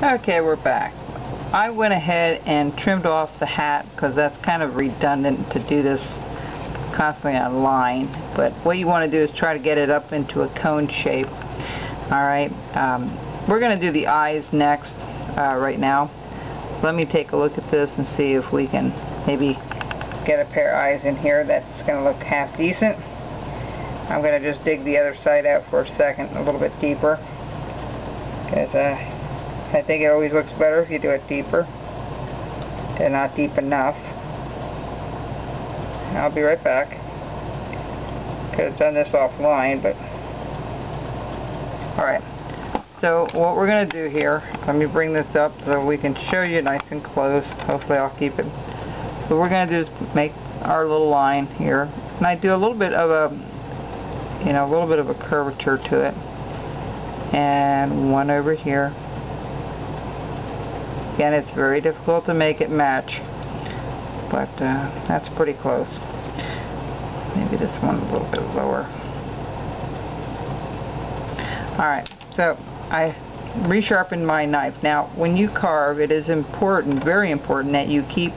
Okay, we're back. I went ahead and trimmed off the hat because that's kind of redundant to do this constantly on line, but what you want to do is try to get it up into a cone shape. Alright, we're going to do the eyes next right now. Let me take a look at this and see if we can maybe get a pair of eyes in here that's going to look half decent. I'm going to just dig the other side out for a second, a little bit deeper, because I think it always looks better if you do it deeper. They're not deep enough. I'll be right back. Could have done this offline, but alright. So what we're going to do here, let me bring this up so we can show you nice and close. Hopefully I'll keep it. What we're going to do is make our little line here, and I do a little bit of a curvature to it, and one over here. Again, it's very difficult to make it match, but that's pretty close. Maybe this one a little bit lower. Alright, so I resharpened my knife. Now, when you carve, it is important, very important, that you keep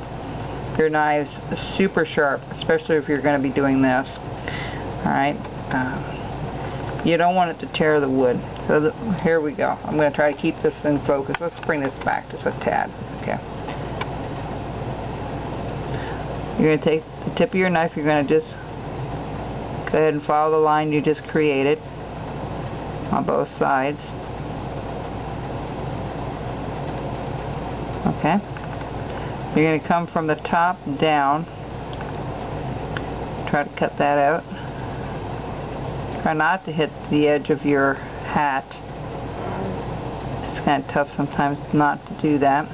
your knives super sharp, especially if you're going to be doing this. Alright, you don't want it to tear the wood. So here we go. I'm going to try to keep this in focus. Let's bring this back just a tad. Okay. You're going to take the tip of your knife. You're going to just go ahead and follow the line you just created on both sides. Okay. You're going to come from the top down. Try to cut that out. Try not to hit the edge of your hat. It's kind of tough sometimes not to do that.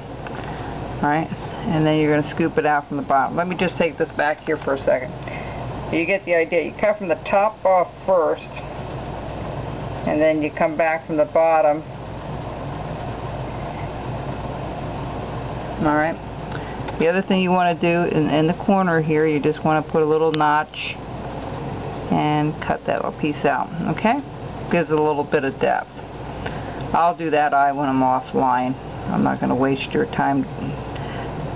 Alright, and then you're going to scoop it out from the bottom. Let me just take this back here for a second. You get the idea. You cut from the top off first, and then you come back from the bottom. Alright. The other thing you want to do in the corner here, you just want to put a little notch and cut that little piece out. Okay? Gives it a little bit of depth. I'll do that eye when I'm offline. I'm not going to waste your time.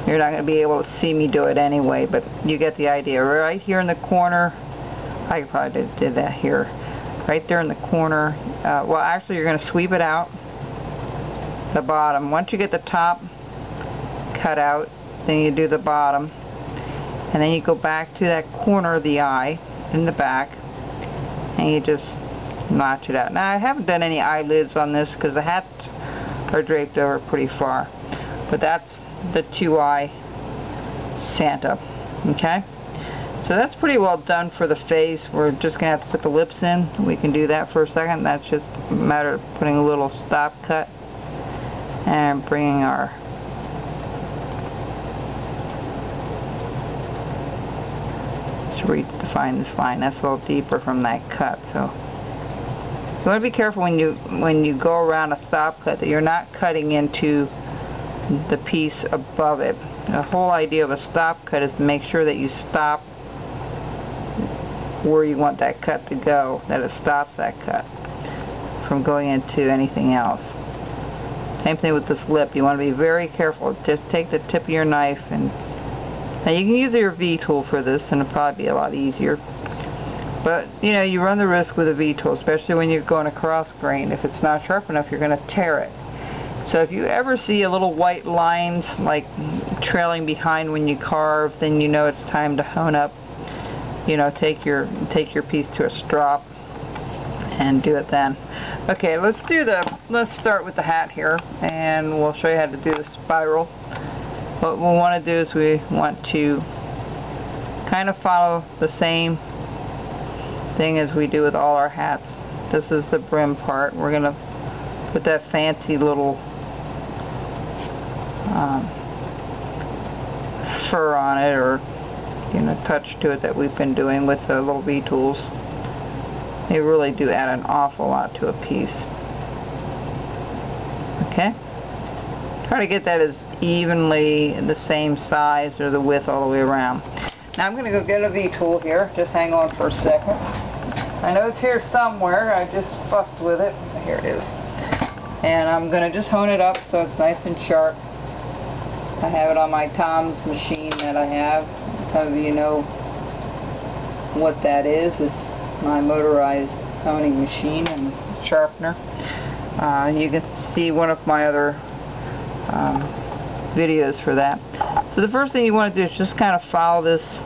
You're not going to be able to see me do it anyway, but you get the idea. Right here in the corner, I probably did that here. Right there in the corner. Well, actually, you're going to sweep it out the bottom. Once you get the top cut out, then you do the bottom, and then you go back to that corner of the eye in the back, and you just notch it out. Now, I haven't done any eyelids on this because the hats are draped over pretty far, but that's the two-eye Santa. Okay, so that's pretty well done for the face. We're just gonna have to put the lips in. We can do that for a second. That's just a matter of putting a little stop cut and bringing our redefine this line. That's a little deeper from that cut, so you want to be careful when you go around a stop cut that you're not cutting into the piece above it. The whole idea of a stop cut is to make sure that you stop where you want that cut to go, that it stops that cut from going into anything else. Same thing with this lip. You want to be very careful. Just take the tip of your knife, and now you can use your V-tool for this, and it'll probably be a lot easier. But, you know, you run the risk with a V-tool, especially when you're going across grain. If it's not sharp enough, you're going to tear it. So if you ever see a little white lines, like trailing behind when you carve, then you know it's time to hone up. You know, take your piece to a strop and do it then. Okay, let's start with the hat here, and we'll show you how to do the spiral. What we want to do is we want to kind of follow the same thing as we do with all our hats. This is the brim part. We're going to put that fancy little fur on it, or touch to it that we've been doing with the little V-tools. They really do add an awful lot to a piece. Okay? Try to get that as evenly the same size or the width all the way around. Now I'm going to go get a V-tool here. Just hang on for a second. I know it's here somewhere. I just fussed with it. Here it is. And I'm going to just hone it up so it's nice and sharp. I have it on my Tom's machine that I have. Some of you know what that is. It's my motorized honing machine and sharpener. You can see one of my other videos for that. So the first thing you want to do is just kind of follow this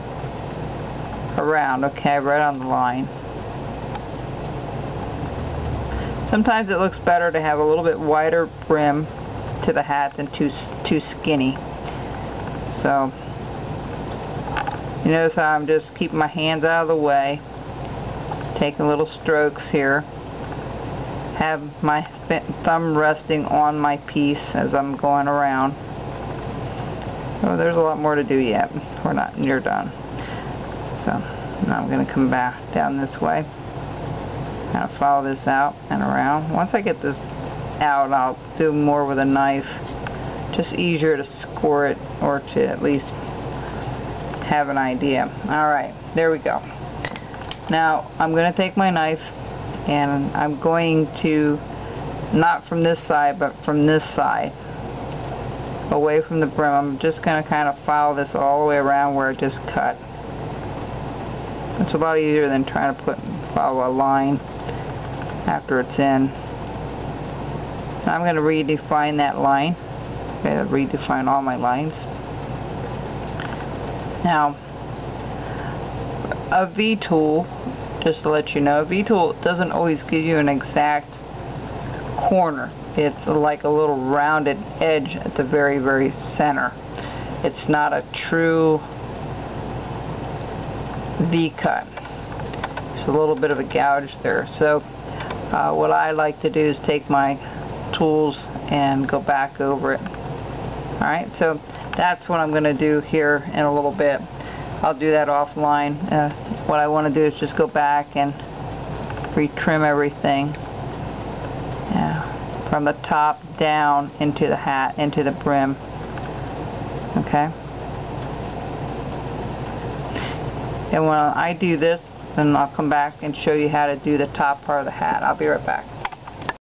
around, okay, right on the line. Sometimes it looks better to have a little bit wider brim to the hat than too skinny. So you notice how I'm just keeping my hands out of the way, taking little strokes here, have my thumb resting on my piece as I'm going around. Oh, there's a lot more to do yet. We're not near done. So now I'm going to come back down this way, kind of follow this out and around. Once I get this out, I'll do more with a knife. Just easier to score it, or to at least have an idea. Alright, there we go. Now I'm going to take my knife and I'm going to, not from this side, but from this side, away from the brim. I'm just going to kind of follow this all the way around where it just cut. It's a lot easier than trying to follow a line after it's in. I'm going to redefine that line. I'm going to redefine all my lines. Now, a V-tool, just to let you know, a V-tool doesn't always give you an exact corner. It's like a little rounded edge at the very, very center. It's not a true V-cut. There's a little bit of a gouge there. So what I like to do is take my tools and go back over it. Alright, so that's what I'm going to do here in a little bit. I'll do that offline. What I want to do is just go back and retrim everything from the top down into the hat, into the brim. Okay? And when I do this, then I'll come back and show you how to do the top part of the hat. I'll be right back.